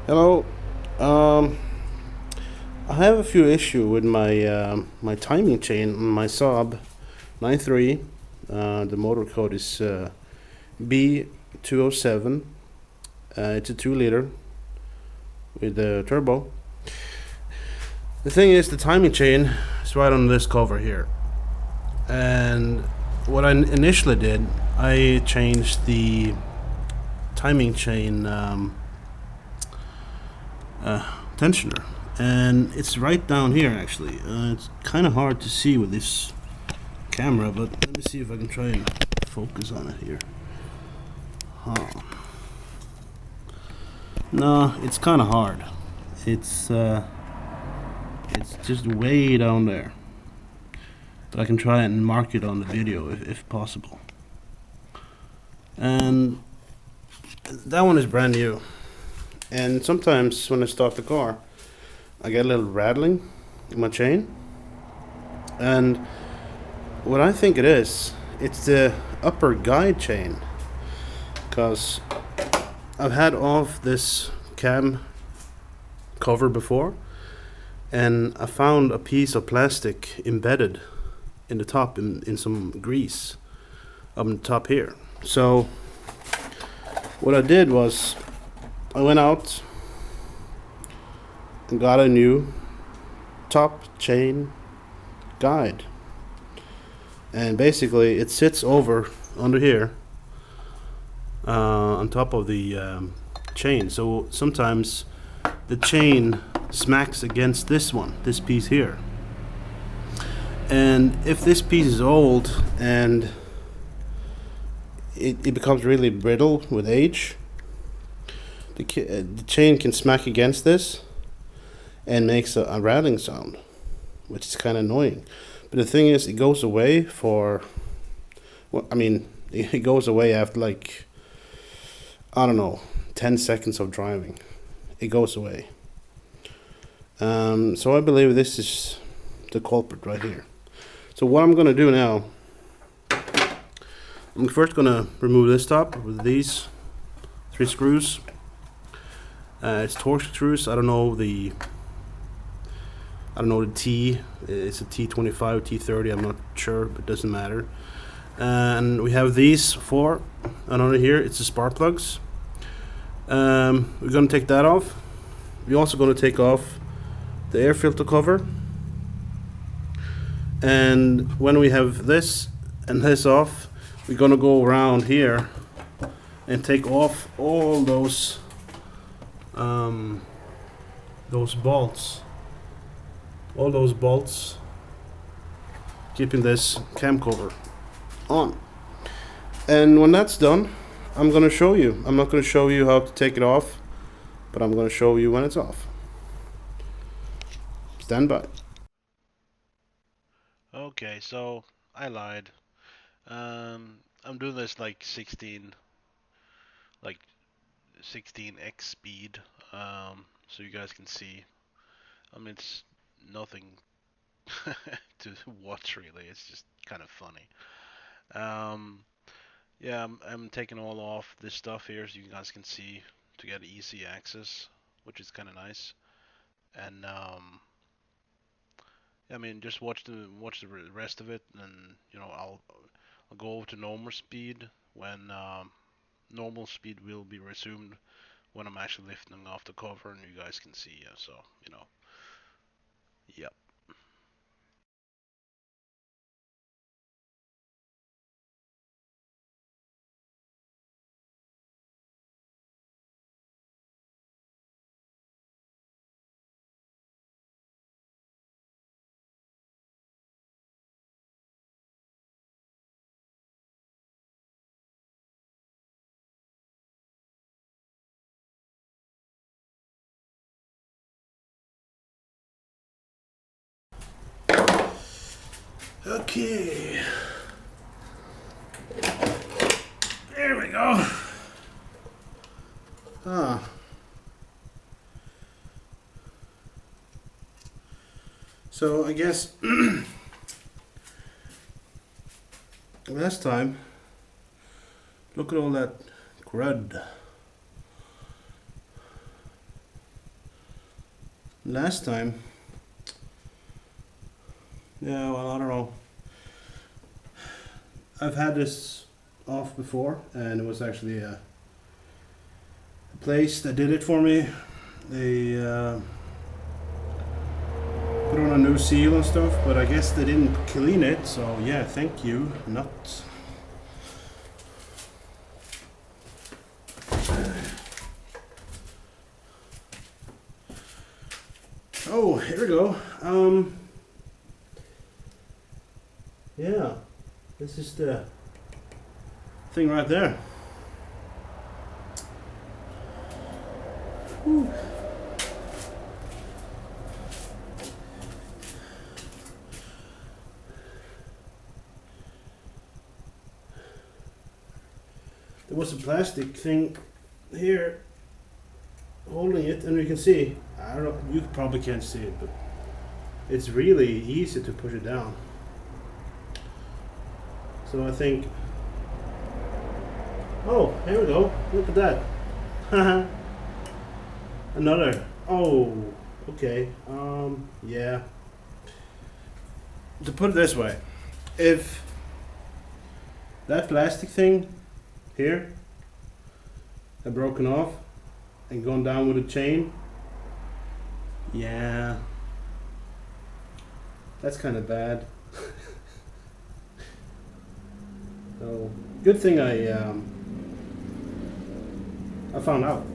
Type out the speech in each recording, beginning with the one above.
Hello. Um, I have a few issue with my timing chain on my Saab 93. The motor code is B207. It's a 2 liter with a turbo. The thing is, the timing chain is right on this cover here. And what I initially did, I changed the timing chain tensioner, and it's right down here actually. It's kind of hard to see with this camera, but let me see if I can try and focus on it here. Huh. No, it's kind of hard. It's it's just way down there, but I can try and mark it on the video if possible. And that one is brand new, and sometimes when I start the car I get a little rattling in my chain, and what I think it is, it's the upper guide chain, because I've had off this cam cover before, and I found a piece of plastic embedded in the top in some grease up on the top here. So what I did was I went out and got a new top chain guide, and basically it sits over under here on top of the chain. So sometimes the chain smacks against this piece here, and if this piece is old and it becomes really brittle with age, the chain can smack against this and makes a rattling sound, which is kind of annoying. But the thing is, it goes away for, well, I mean, it goes away after like, I don't know, 10 seconds of driving. It goes away. So I believe this is the culprit right here. So what I'm gonna do now, I'm first gonna remove this top with these 3 screws. It's torque screws. I don't know the T. It's a T25, T30. I'm not sure, but it doesn't matter. And we have these 4, and under here it's the spark plugs. We're gonna take that off. We're also gonna take off the air filter cover. And when we have this and this off, we're gonna go around here and take off all those bolts, keeping this cam cover on. And when that's done, I'm gonna show you. I'm not gonna show you how to take it off, but I'm gonna show you when it's off. Stand by. Okay, so I lied. I'm doing this like 16x speed, so you guys can see. I mean, it's nothing to watch really. It's just kind of funny. Um, yeah, I'm taking all off this stuff here so you guys can see to get easy access, which is kind of nice. And I mean, just watch the rest of it, and I'll go over to normal speed when normal speed will be resumed when I'm actually lifting off the cover and you guys can see. So, yep. Okay, there we go. Ah, so I guess last time, look at all that crud. last time. Yeah, well, I don't know. I've had this off before, and it was actually a place that did it for me. They put on a new seal and stuff, but I guess they didn't clean it, so yeah, thank you, not. Oh, here we go. Yeah, this is the thing right there. Whew. There was a plastic thing here holding it, and you can see, I don't know, you probably can't see it, but it's really easy to push it down. So I think, oh, here we go, look at that. Another, oh, okay, yeah. To put it this way, if that plastic thing here had broken off and gone down with a chain, yeah, that's kind of bad. So good thing I found out.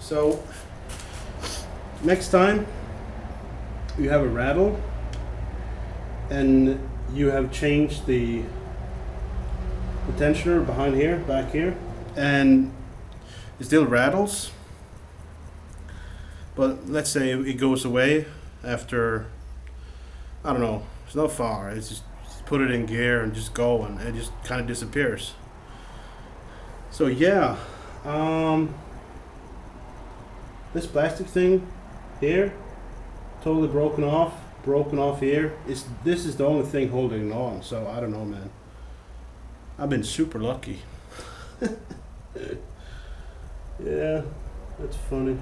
So next time you have a rattle and you have changed the tensioner behind here, back here, and it still rattles, but let's say it goes away after, I don't know, it's not far, it's just put it in gear and just go, and it just kind of disappears. So yeah, this plastic thing here, totally broken off here. This is the only thing holding it on, so I don't know, man. I've been super lucky. Yeah, that's funny.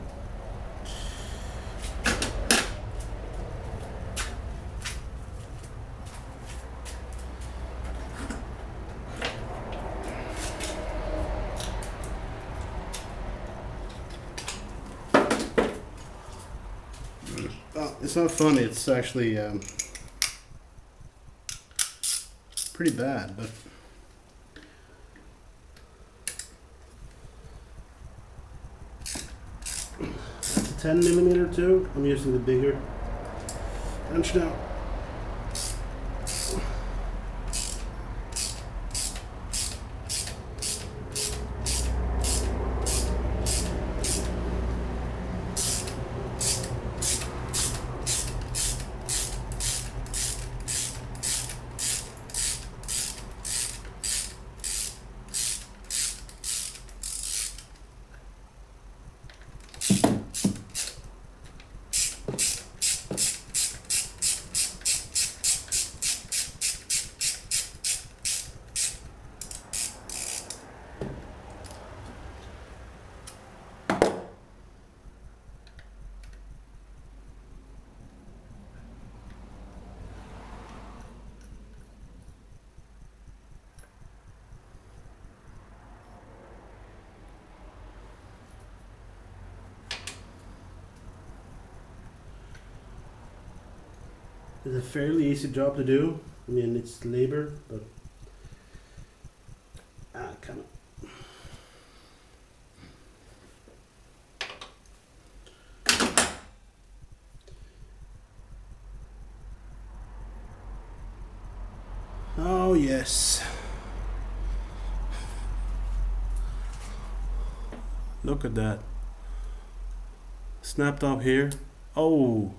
It's not funny, it's actually pretty bad, but that's a 10mm too. I'm using the bigger wrench now. It's a fairly easy job to do. I mean, it's labor, but kind of. Oh yes. Look at that. Snapped up here. Oh.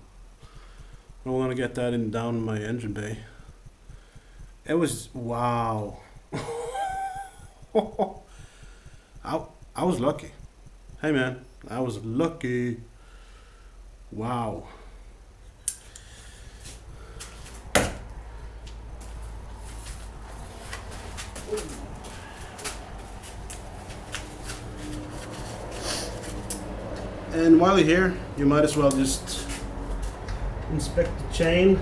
I want to get that in down in my engine bay. It was wow. I was lucky. Hey man, I was lucky. Wow. And while you're here, you might as well just inspect the chain.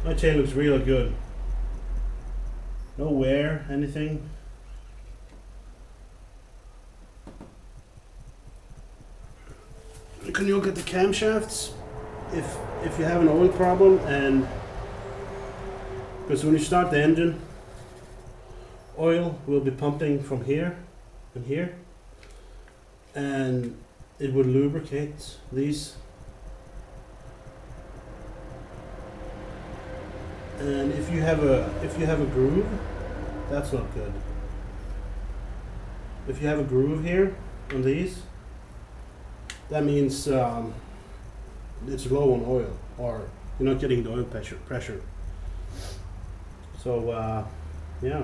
My chain looks really good. No wear, anything. Can you look at the camshafts? If you have an oil problem, and because when you start the engine, oil will be pumping from here and here, and it would lubricate these. And if you have a groove, that's not good. If you have a groove here on these, that means it's low on oil, or you're not getting the oil pressure. So yeah,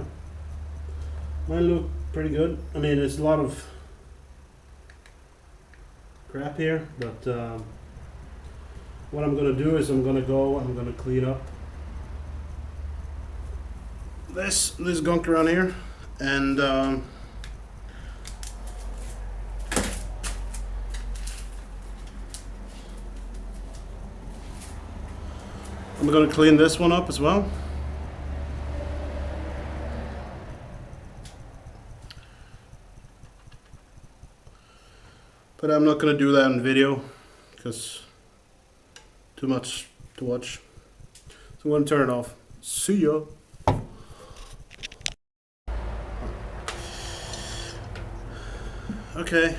mine look pretty good. I mean, there's a lot of crap here, but what I'm gonna do is I'm gonna clean up this gunk around here, and I'm gonna clean this one up as well. But I'm not gonna do that in video because too much to watch. So I'm gonna turn it off. See ya. Okay,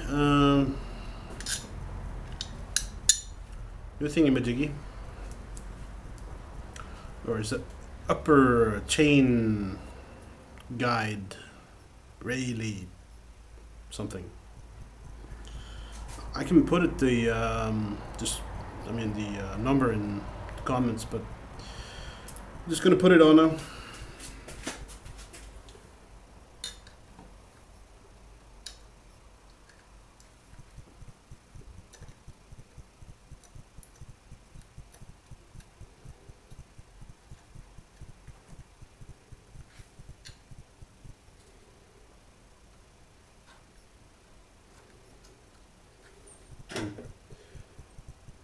new thingy-majiggy. Or is it upper chain guide Rayleigh something? I can put it the number in the comments, but I'm just gonna put it on now.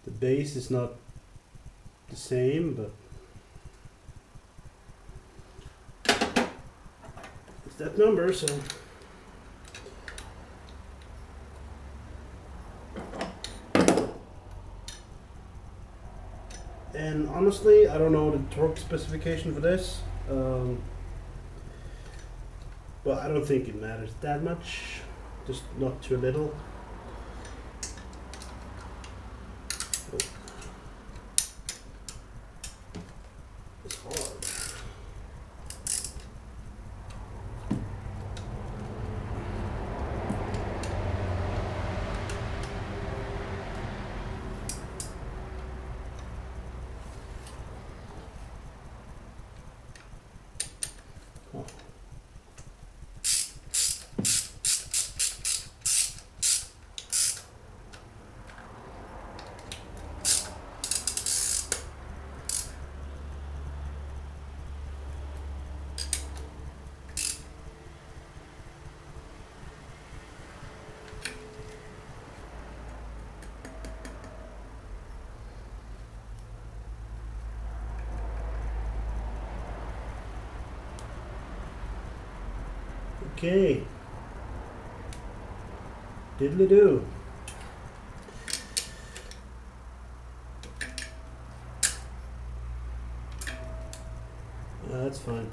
The base is not the same, but it's that number, so and honestly, I don't know the torque specification for this, but I don't think it matters that much, just not too little. It's hard. Okay. Diddly do. That's fine.